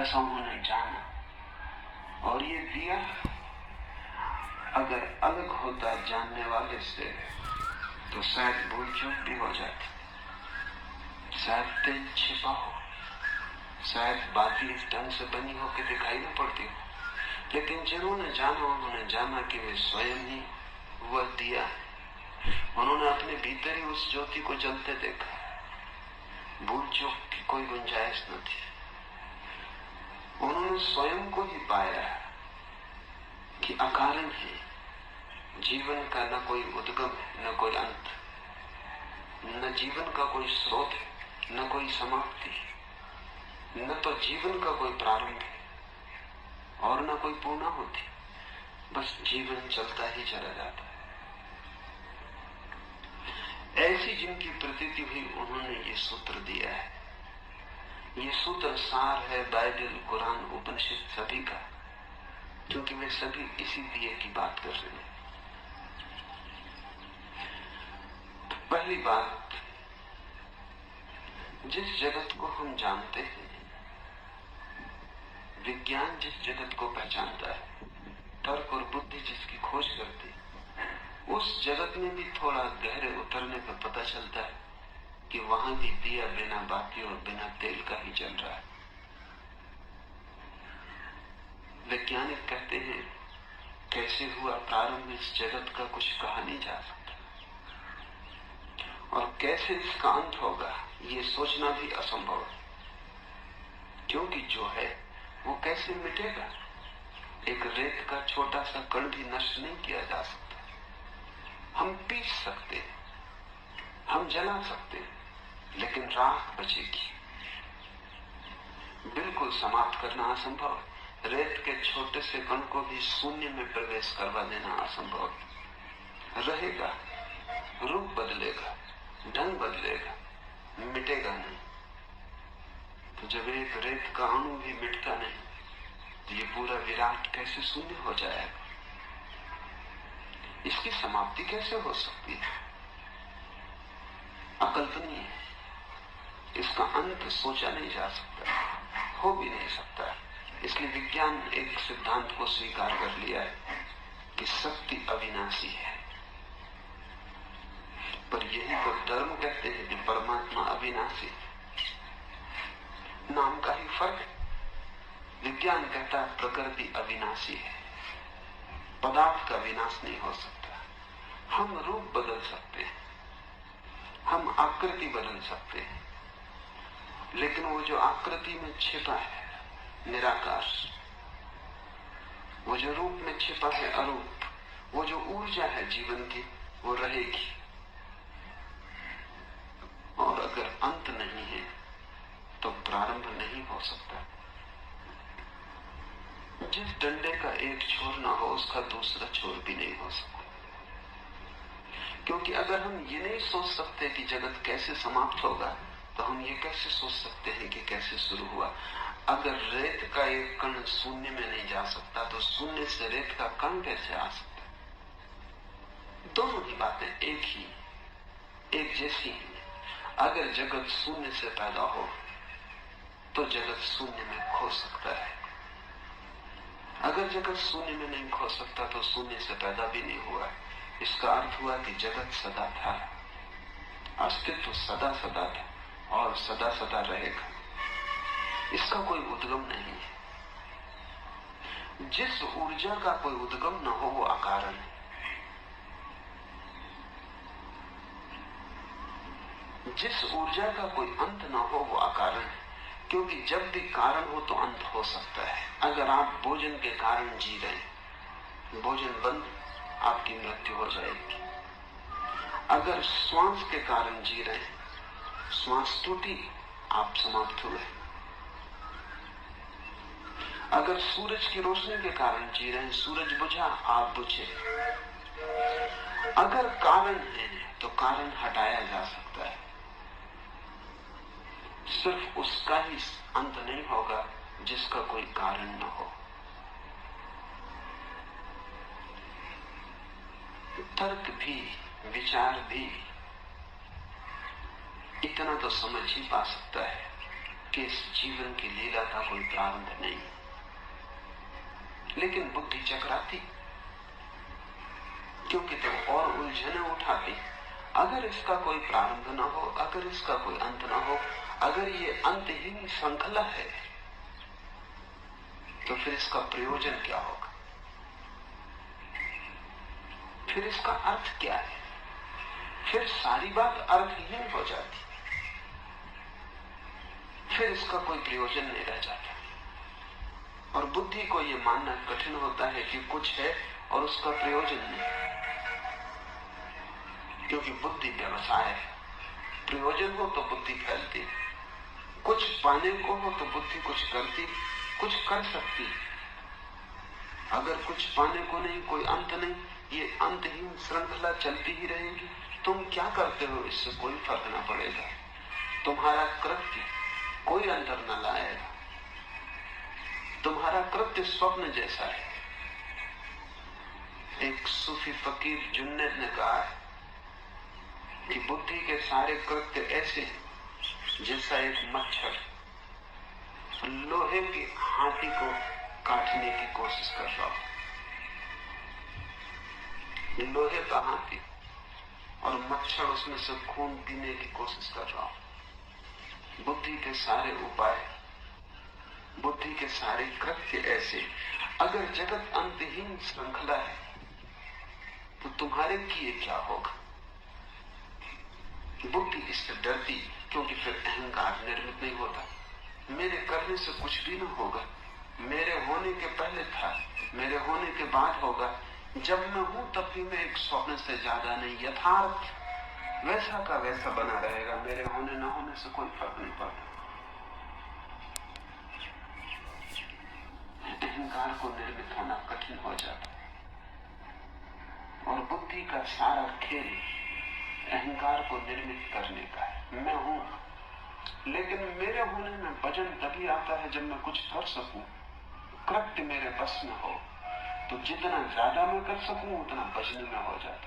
ऐसा उन्होंने जाना। और ये दिया अगर अलग होता जानने वाले से तो शायद भूल चूक भी हो जाती, शायद तेल छिपा हो, शायद बात इस ढंग से बनी हो कि दिखाई न पड़ती हो। लेकिन जिन्होंने जाना उन्होंने जाना कि वे स्वयं ही वह दिया है। उन्होंने अपने भीतर ही उस ज्योति को जलते देखा। भूल चूक की कोई गुंजाइश न थी। उन्होंने स्वयं को ही पाया कि अकारण है, जीवन का न कोई उद्गम है न कोई अंत, न जीवन का कोई स्रोत है न कोई समाप्ति, न तो जीवन का कोई प्रारंभ है और न कोई पूर्णा होती। बस जीवन चलता ही चला जाता है। ऐसी जिनकी प्रतीति हुई उन्होंने ये सूत्र दिया है। ये सूत्र सार है बाइबल, कुरान, उपनिषद सभी का, क्योंकि वे सभी इसी दिए की बात कर रहे हैं। तो पहली बात, जिस जगत को हम जानते हैं, विज्ञान जिस जगत को पहचानता है, तर्क और बुद्धि जिसकी खोज करती है, उस जगत में भी थोड़ा गहरे उतरने पर पता चलता है कि वहां भी दिया बिना बाती और बिना तेल का ही जल रहा है। वैज्ञानिक कहते हैं कैसे हुआ प्रारंभ इस जगत का कुछ कहा नहीं जा सकता, और कैसे इसका अंत होगा ये सोचना भी असंभव है, क्योंकि जो है वो कैसे मिटेगा। एक रेत का छोटा सा कण भी नष्ट नहीं किया जा सकता। हम पीस सकते हैं, हम जला सकते हैं, लेकिन राख बचेगी। बिल्कुल समाप्त करना असंभव है। रेत के छोटे से कण को भी शून्य में प्रवेश करवा देना असंभव है। रहेगा, रूप बदलेगा, ढंग बदलेगा, मिटेगा नहीं। तो जब एक रेत का अणु भी मिटता नहीं तो ये पूरा विराट कैसे शून्य हो जाएगा? इसकी समाप्ति कैसे हो सकती है? अकल्पनीय है। इसका अंत सोचा नहीं जा सकता, हो भी नहीं सकता। इसलिए विज्ञान एक सिद्धांत को स्वीकार कर लिया है कि शक्ति अविनाशी है। पर यही तो धर्म कहते हैं कि परमात्मा अविनाशी है। नाम का ही फर्क है। विज्ञान कहता है प्रकृति अविनाशी है, पदार्थ का विनाश नहीं हो सकता। हम रूप बदल सकते हैं, हम आकृति बदल सकते हैं, लेकिन वो जो आकृति में छिपा है निराकार, वो जो रूप में छिपा है अरूप, वो जो ऊर्जा है जीवन की वो रहेगी। और अगर अंत नहीं है तो प्रारंभ नहीं हो सकता। जिस डंडे का एक छोर ना हो उसका दूसरा छोर भी नहीं हो सकता। क्योंकि अगर हम ये नहीं सोच सकते कि जगत कैसे समाप्त होगा, तो हम ये कैसे सोच सकते हैं कि कैसे शुरू हुआ। अगर रेत का एक कण शून्य में नहीं जा सकता तो शून्य से रेत का कण कैसे आ सकता? दोनों ही बातें एक जैसी हैं। अगर जगत शून्य से पैदा हो तो जगत शून्य में खो सकता है। अगर जगत शून्य में नहीं खो सकता तो शून्य से पैदा भी नहीं हुआ। इसका अर्थ हुआ कि जगत सदा था, अस्तित्व सदा सदा था और सदा सदा रहेगा। इसका कोई उद्गम नहीं है। जिस ऊर्जा का कोई उद्गम न हो वो अकारण है। जिस ऊर्जा का कोई अंत न हो वो अकारण है, क्योंकि जब भी कारण हो तो अंत हो सकता है। अगर आप भोजन के कारण जी रहे हैं, भोजन बंद, आपकी मृत्यु हो जाएगी। अगर श्वास के कारण जी रहे हैं, श्वास टूटी, आप समाप्त हुए। अगर सूरज की रोशनी के कारण जी रहे हैं, सूरज बुझा, आप बुझे। अगर कारण है तो कारण हटाया जा सकता है। सिर्फ उसका ही अंत नहीं होगा जिसका कोई कारण न हो। तर्क भी, विचार भी इतना तो समझ ही पा सकता है कि इस जीवन की लीला का कोई प्रारंभ नहीं, लेकिन बुद्धि चकराती, क्योंकि तो और उलझने उठाती। अगर इसका कोई प्रारंभ ना हो, अगर इसका कोई अंत ना हो, अगर ये अंतहीन श्रृंखला है, तो फिर इसका प्रयोजन क्या होगा? फिर इसका अर्थ क्या है? फिर सारी बात अर्थहीन हो जाती, फिर इसका कोई प्रयोजन नहीं रह जाता। और बुद्धि को यह मानना कठिन होता है कि कुछ है और उसका प्रयोजन नहीं, क्योंकि बुद्धि व्यवसाय है। प्रयोजन हो तो बुद्धि फैलती, कुछ पाने को हो तो बुद्धि कुछ करती, कुछ कर सकती। अगर कुछ पाने को नहीं, कोई अंत नहीं, ये अंतहीन श्रृंखला चलती ही रहेगी। तुम क्या करते हो इससे कोई फर्क ना पड़ेगा, तुम्हारा कृत्य कोई अंतर न लाएगा, तुम्हारा कृत्य स्वप्न जैसा है। एक सूफी फकीर जुन्नद ने कहा कि बुद्धि के सारे कृत्य ऐसे हैं जैसा एक मच्छर लोहे की हाथी को काटने की कोशिश कर रहा हो। लोहे का हाथी और मच्छर उसमें से खून पीने की कोशिश कर रहा हो। बुद्धि के सारे उपाय, बुद्धि के सारे कृत्य ऐसे। अगर जगत अंतहीन श्रृंखला है तो तुम्हारे किए क्या होगा? बुद्धि इससे डरती, क्योंकि फिर अहंकार निर्मित नहीं होता। मेरे करने से कुछ भी न होगा, मेरे होने के पहले था, मेरे होने के बाद होगा। जब मैं हूं तब भी मैं एक स्वप्न से ज्यादा नहीं, यथार्थ वैसा का वैसा बना रहेगा। मेरे होने न होने से कोई फर्क नहीं पड़ता। अहंकार को निर्मित होना कठिन हो जाता, और बुद्धि का सारा खेल अहंकार को निर्मित करने का है। मैं हूं, लेकिन मेरे होने में वजन तभी आता है जब मैं कुछ कर सकूं, कृत्य मेरे बस में हो। तो जितना ज्यादा मैं कर सकूं उतना बचने में हो जाता।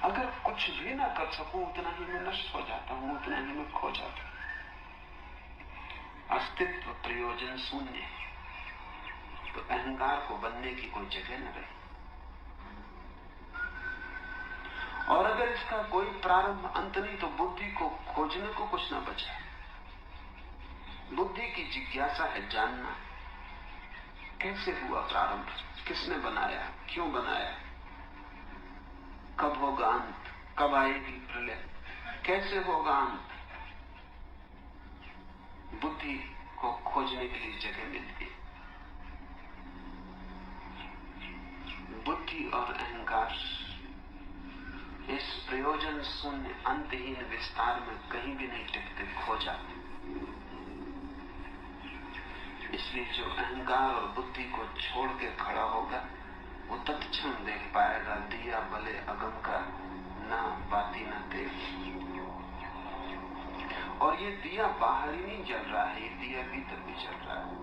अगर कुछ भी ना कर सकूं उतना ही मैं नष्ट हो जाता हूं, उतना ही मैं खो जाता हूं। अस्तित्व प्रयोजन शून्य है, तो अहंकार को बनने की कोई जगह न रही। और अगर इसका कोई प्रारंभ अंत नहीं, तो बुद्धि को खोजने को कुछ न बचा। बुद्धि की जिज्ञासा है जानना कैसे हुआ प्रारंभ, किसने बनाया, क्यों बनाया, कब होगा अंत, कब आएगी प्रलय, कैसे होगा अंत। बुद्धि को खोजने के लिए जगह मिलती है। बुद्धि और अहंकार इस प्रयोजन शून्य अंतहीन विस्तार में कहीं भी नहीं टिकते, खो जाते। इसलिए जो अहंकार और बुद्धि को छोड़ के खड़ा होगा वो तत्क्षण देख पाएगा, दिया भले अगम का ना बाती ना तेल। और ये दिया बाहर ही नहीं जल रहा है, ये दिया भीतर भी जल रहा है।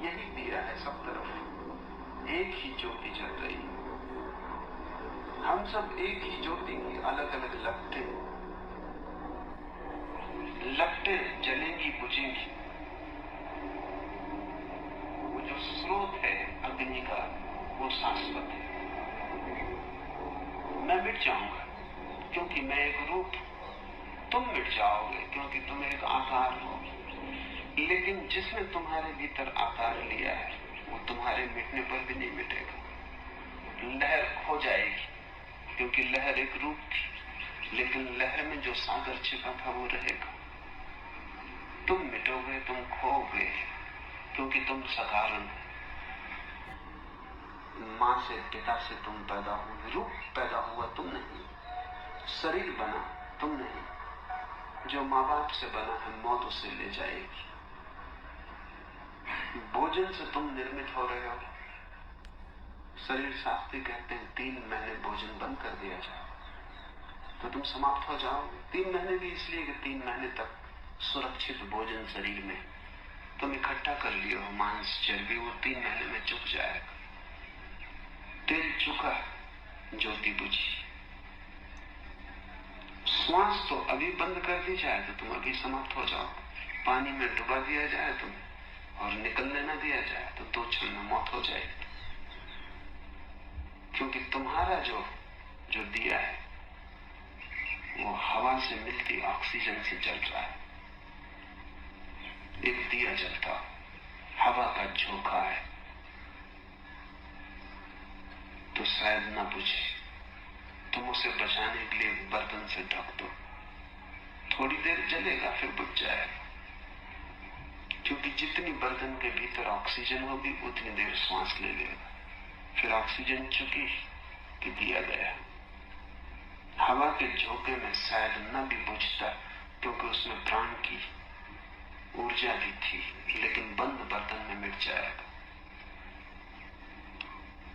यही दिया है सब तरफ, एक ही ज्योति जल रही है। हम सब एक ही ज्योति की अलग अलग लपटें जलेंगी, बुझेंगी। वो जो स्रोत है अग्नि का वो शाश्वत है। मैं मिट जाऊंगा क्योंकि मैं एक रूप, तुम मिट जाओगे क्योंकि तुम एक आकार हो। लेकिन जिसने तुम्हारे भीतर आकार लिया है वो तुम्हारे मिटने पर भी नहीं मिटेगा। लहर खो जाएगी क्योंकि लहर एक रूप थी, लेकिन लहर में जो सागर छिपा था वो रहेगा। तुम मिटोगे, तुम खोओगे क्योंकि तुम सकारण हो। मां से, पिता से तुम पैदा हुए, रूप पैदा हुआ तुम नहीं, शरीर बना तुम नहीं। जो माँ बाप से बना है मौत उसे ले जाएगी। भोजन से तुम निर्मित हो रहे हो। शरीर शास्त्री कहते हैं 3 महीने भोजन बंद कर दिया जाए तो तुम समाप्त हो जाओगे। 3 महीने भी इसलिए कि 3 महीने तक सुरक्षित भोजन शरीर में तुम इकट्ठा कर लिए हो, मांस चर्बी, वो 3 महीने में चुक जाएगा। तेल चुका, ज्योति बुझी। श्वास तो अभी बंद कर दी जाए तो तुम अभी समाप्त हो जाओ। पानी में डुबा दिया जाए तुम और निकलने न दिया जाए तो 2 क्षण में मौत हो जाएगी। क्योंकि तुम्हारा जो दिया है वो हवा से मिलती ऑक्सीजन से जल रहा है। एक दिया जलता हवा का झोंका है तो शायद न बुझे। तुम उसे बचाने के लिए बर्तन से ढक दो, थोड़ी देर जलेगा फिर बुझ जाएगा। क्योंकि जितनी बर्तन के भीतर ऑक्सीजन होगी उतनी देर श्वास ले लेगा, फिर ऑक्सीजन चुकी कि दिया गया। हवा के झोंके में शायद न भी बुझता क्योंकि उसमें प्राण की ऊर्जा भी थी, लेकिन बंद बर्तन में मिट जाएगा।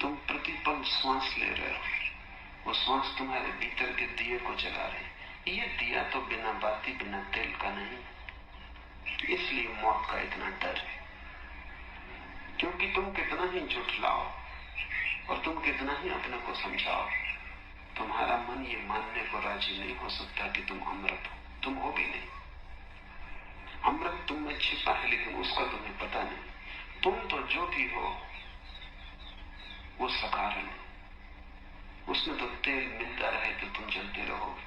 तुम प्रतिपल श्वास ले रहे हो, वो श्वास तुम्हारे भीतर के दिए को जला रही। ये दिया तो बिना बाती बिना तेल का नहीं, इसलिए मौत का इतना डर है। क्योंकि तुम कितना ही झुठलाओ और तुम कितना ही अपने को समझाओ, तुम्हारा मन ये मानने को राजी नहीं हो सकता कि तुम अमृत हो। तुम हो भी नहीं। अमृत तुम में छिपा है लेकिन उसका तुम्हें पता नहीं। तुम तो जो भी हो वो साधारण है। उसमें तो तेल मिलता रहे तो तुम जलते रहोगे,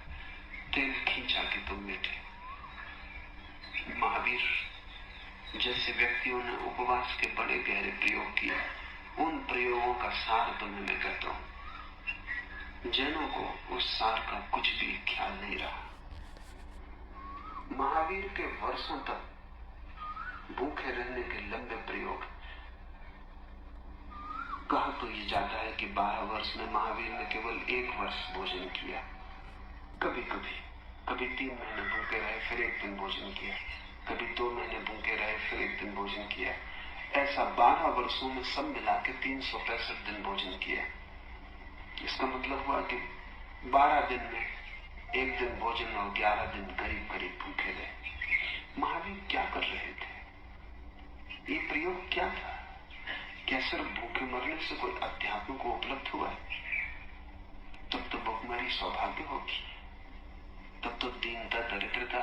तेल खींचा कि तुम मिटे। महावीर जैसे व्यक्तियों ने उपवास के बड़े गहरे प्रयोग किए, उन प्रयोगों का सार तुम्हें मैं कहता हूं। जैनों को उस सार का कुछ भी ख्याल नहीं रहा। महावीर के वर्षों तक भूखे रहने के लंबे प्रयोग। कहा तो ये जाता है कि 12 वर्ष में महावीर ने केवल 1 वर्ष भोजन किया। कभी 3 महीने भूखे रहे फिर 1 दिन भोजन किया, कभी 2 महीने भूखे रहे फिर 1 दिन भोजन किया। ऐसा 12 वर्षों में सब मिला के 365 दिन भोजन किया। इसका मतलब हुआ कि 12 दिन में 1 दिन भोजन और 11 दिन करीब भूखे रहे। महावीर क्या कर रहे थे? ये प्रयोग क्या था? क्या सिर्फ भूखे मरने से कोई अध्यात्म को उपलब्ध हुआ है? तब तो भूखमरी सौभाग्य होगी, तब तो दीनता दरिद्रता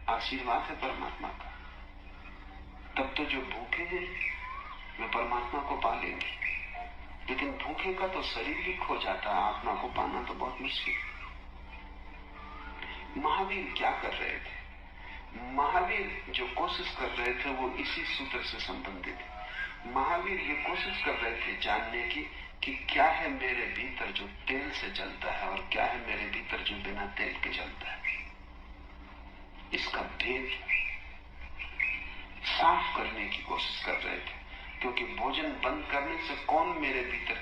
आशीर्वाद है परमात्मा का। तब तो जो भूखे हैं वे परमात्मा को पा लेंगे। लेकिन भूखे का तो शरीर भी खो जाता है, आत्मा को पाना तो बहुत मुश्किल। महावीर क्या कर रहे थे? महावीर जो कोशिश कर रहे थे वो इसी सूत्र से संबंधित है। महावीर ये कोशिश कर रहे थे जानने की कि क्या है मेरे भीतर जो तेल से जलता है और क्या है मेरे भीतर जो बिना तेल के जलता है। इसका भेद साफ करने की कोशिश कर रहे थे। क्योंकि भोजन बंद करने से कौन मेरे भीतर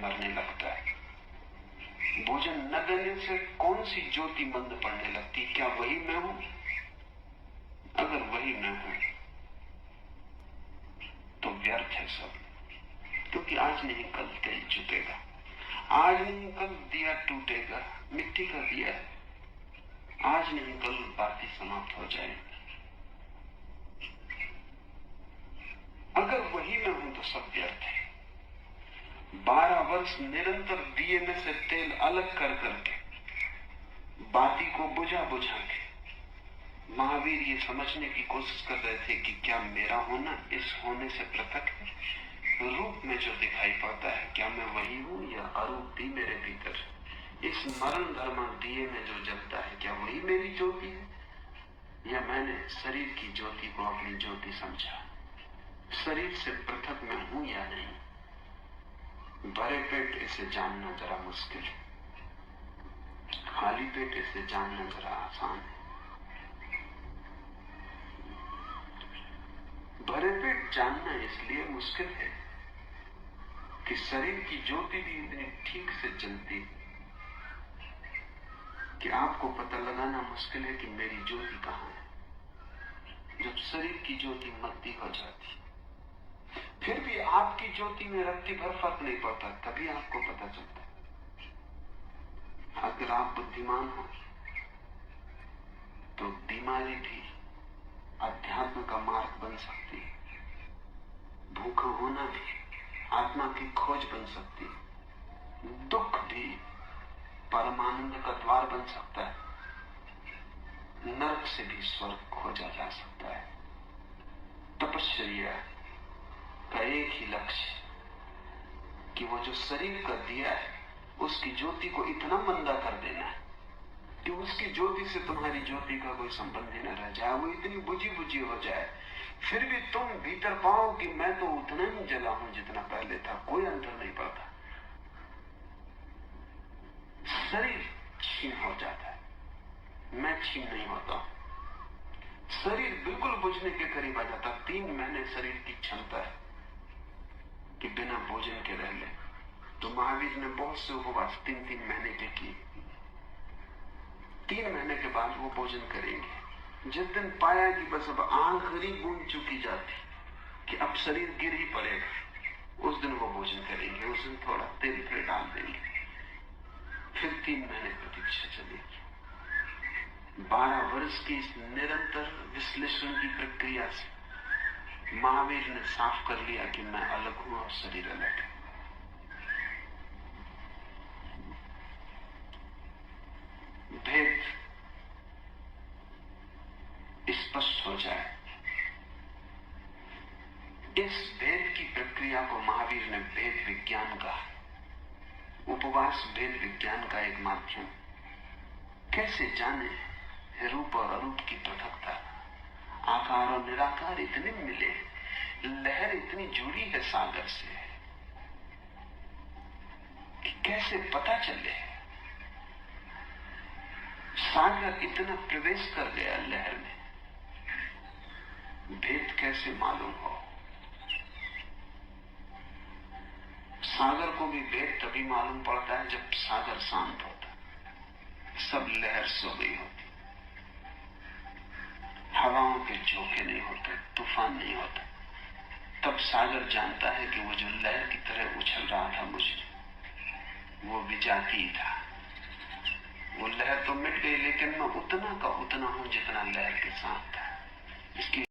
मरने लगता है? भोजन न देने से कौन सी ज्योति मंद पड़ने लगती? क्या वही मैं हूं? अगर वही मैं हूं तो व्यर्थ है सब। क्योंकि आज नहीं कल तेल चुकेगा, आज नहीं कल दिया टूटेगा। मिट्टी का दिया है, आज नहीं कल बाती समाप्त हो जाएगी। अगर वही मैं हूं तो सब व्यर्थ है। 12 वर्ष निरंतर दिए में से तेल अलग कर करके बाती को बुझा के महावीर ये समझने की कोशिश कर रहे थे कि क्या मेरा होना इस होने से पृथक है? रूप में जो दिखाई पड़ता है क्या मैं वही हूं या अरूप भी मेरे भीतर? इस मरण धर्म दिए में जो जलता है क्या वही मेरी ज्योति है या मैंने शरीर की ज्योति को अपनी ज्योति समझा? शरीर से पृथक मैं हूं या नहीं? भरे पेट इसे जानना जरा मुश्किल है, खाली पेट इसे जानना जरा आसान है। भरे पेट जानना इसलिए मुश्किल है कि शरीर की ज्योति भी इतनी ठीक से जलती कि आपको पता लगाना मुश्किल है कि मेरी ज्योति कहां है। जब शरीर की ज्योति मत्ती हो जाती फिर भी आपकी ज्योति में रत्ती भर फर्क नहीं पड़ता, तभी आपको पता चलता है। अगर आप बुद्धिमान हो तो बीमारी भी अध्यात्म का मार्ग बन सकती है, भूखा होना भी आत्मा की खोज बन सकती है, दुख भी परमानंद का द्वार बन सकता है। नरक से भी स्वर्ग खोजा जा सकता है। तपश्चर्या का एक ही लक्ष्य कि वो जो शरीर का दिया है उसकी ज्योति को इतना मंदा कर देना है कि उसकी ज्योति से तुम्हारी ज्योति का कोई संबंध ही न रह जाए, वो इतनी बुझी बुझी हो जाए, फिर भी तुम भीतर पाओ कि मैं तो उतना ही जला हूं जितना पहले था, कोई अंतर नहीं पड़ता। शरीर क्षीण हो जाता है, मैं क्षीण नहीं होता। शरीर बिल्कुल बुझने के करीब आ जाता। 3 महीने शरीर की क्षमता है कि बिना भोजन के रह ले। तो महावीर ने बहुत से उपवास 3-3 महीने के किए। 3 महीने के बाद वो भोजन करेंगे। जिस दिन पाया कि बस अब आखिरी बूंद चुकी जाती कि अब शरीर गिर ही पड़ेगा, उस दिन वो भोजन करेंगे। उस दिन थोड़ा तेल फिर डाल देंगे। फिर 3 महीने प्रतीक्षा चलेगी। 12 वर्ष की इस निरंतर विश्लेषण की प्रक्रिया से महावीर ने साफ कर लिया कि मैं अलग हूं और शरीर अलग है। भेद स्पष्ट हो जाए। इस भेद की प्रक्रिया को महावीर ने भेद विज्ञान कहा। उपवास भेद विज्ञान का एक माध्यम। कैसे जाने रूप और अरूप की पृथकता, आकार और निराकार इतने मिले, लहर इतनी जुड़ी है सागर से कि कैसे पता चले। सागर इतना प्रवेश कर गया लहर में, भेद कैसे मालूम हो। सागर को भी भेद तभी मालूम पड़ता है जब सागर शांत होता, सब लहर सो गई होती, हवाओं के झोंके नहीं होते, तूफान नहीं होता। तब सागर जानता है कि वो जो लहर की तरह उछल रहा था मुझे, वो विजातीय था। वो लहर तो मिट गई, लेकिन मैं उतना का उतना हूं जितना लहर के साथ था। इसकी